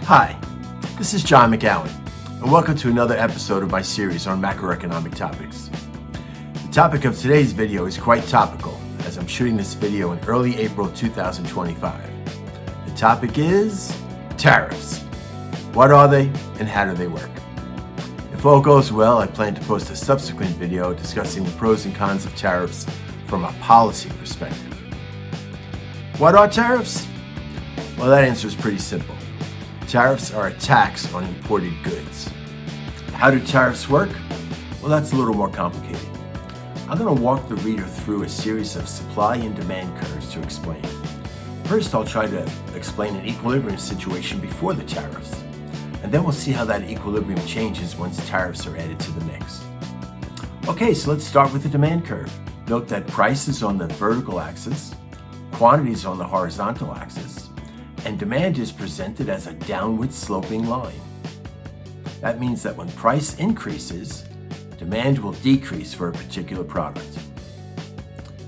Hi, this is John McGowan, and welcome to another episode of my series on macroeconomic topics. The topic of today's video is quite topical, as I'm shooting this video in early April 2025. The topic is tariffs. What are they, and how do they work? If all goes well, I plan to post a subsequent video discussing the pros and cons of tariffs from a policy perspective. What are tariffs? Well, that answer is pretty simple. Tariffs are a tax on imported goods. How do tariffs work? Well, that's a little more complicated. I'm going to walk the reader through a series of supply and demand curves to explain. First, I'll try to explain an equilibrium situation before the tariffs, and then we'll see how that equilibrium changes once tariffs are added to the mix. Okay, so let's start with the demand curve. Note that price is on the vertical axis, quantities on the horizontal axis, and demand is presented as a downward sloping line. That means that when price increases, demand will decrease for a particular product.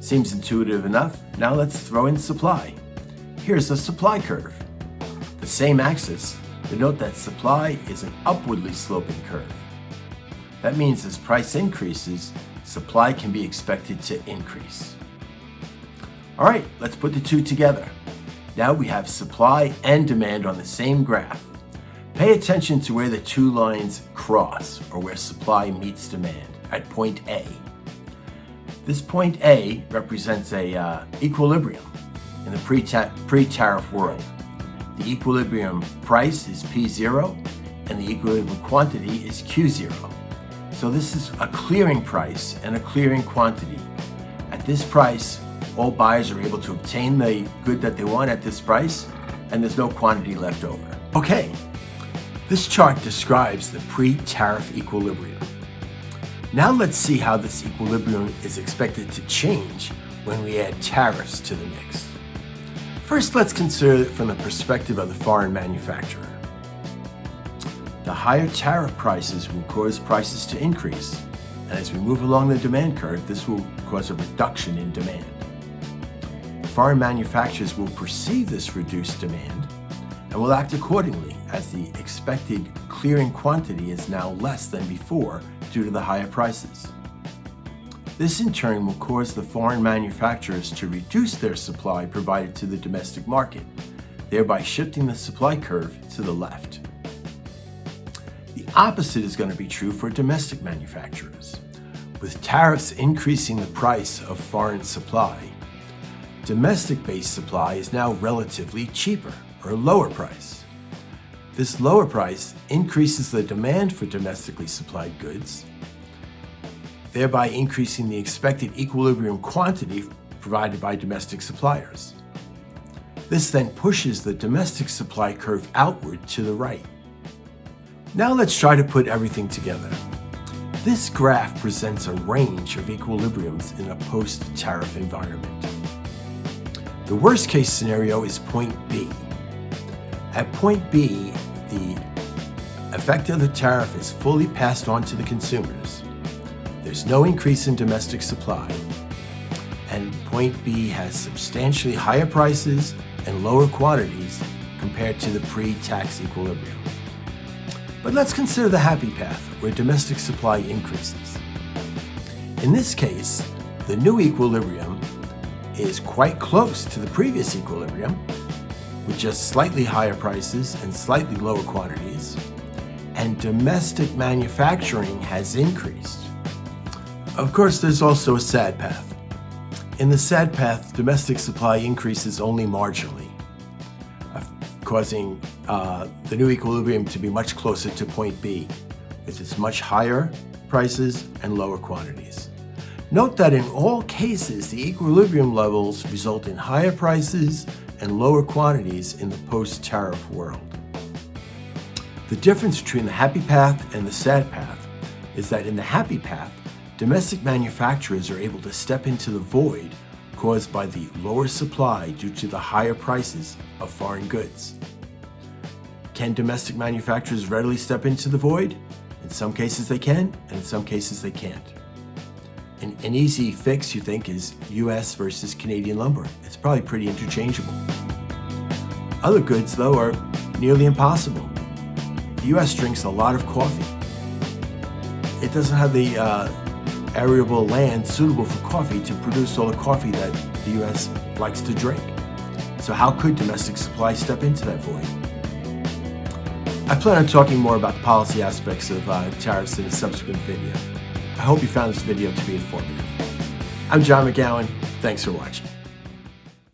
Seems intuitive enough. Now let's throw in supply. Here's the supply curve. The same axis, but note that supply is an upwardly sloping curve. That means as price increases, supply can be expected to increase. All right, let's put the two together. Now we have supply and demand on the same graph. Pay attention to where the two lines cross, or where supply meets demand, at point A. This point A represents a equilibrium in the pre-tariff world. The equilibrium price is P0, and the equilibrium quantity is Q0. So this is a clearing price and a clearing quantity. At this price, all buyers are able to obtain the good that they want at this price, and there's no quantity left over. Okay, this chart describes the pre-tariff equilibrium. Now let's see how this equilibrium is expected to change when we add tariffs to the mix. First, let's consider it from the perspective of the foreign manufacturer. The higher tariff prices will cause prices to increase, and as we move along the demand curve, this will cause a reduction in demand. Foreign manufacturers will perceive this reduced demand and will act accordingly, as the expected clearing quantity is now less than before due to the higher prices. This in turn will cause the foreign manufacturers to reduce their supply provided to the domestic market, thereby shifting the supply curve to the left. The opposite is going to be true for domestic manufacturers. With tariffs increasing the price of foreign supply, domestic-based supply is now relatively cheaper, or lower price. This lower price increases the demand for domestically supplied goods, thereby increasing the expected equilibrium quantity provided by domestic suppliers. This then pushes the domestic supply curve outward to the right. Now let's try to put everything together. This graph presents a range of equilibriums in a post-tariff environment. The worst case scenario is point B. At point B, the effect of the tariff is fully passed on to the consumers. There's no increase in domestic supply, and point B has substantially higher prices and lower quantities compared to the pre-tax equilibrium. But let's consider the happy path, where domestic supply increases. In this case, the new equilibrium is quite close to the previous equilibrium, with just slightly higher prices and slightly lower quantities, and domestic manufacturing has increased. Of course, there's also a sad path. In the sad path, domestic supply increases only marginally, causing the new equilibrium to be much closer to point B, with its much higher prices and lower quantities. Note that in all cases, the equilibrium levels result in higher prices and lower quantities in the post-tariff world. The difference between the happy path and the sad path is that in the happy path, domestic manufacturers are able to step into the void caused by the lower supply due to the higher prices of foreign goods. Can domestic manufacturers readily step into the void? In some cases they can, and in some cases they can't. An easy fix, you think, is US versus Canadian lumber. It's probably pretty interchangeable. Other goods, though, are nearly impossible. The U.S. drinks a lot of coffee. It doesn't have the arable land suitable for coffee to produce all the coffee that the U.S. likes to drink. So how could domestic supply step into that void? I plan on talking more about the policy aspects of tariffs in a subsequent video. I hope you found this video to be informative. I'm John McGowan. Thanks for watching.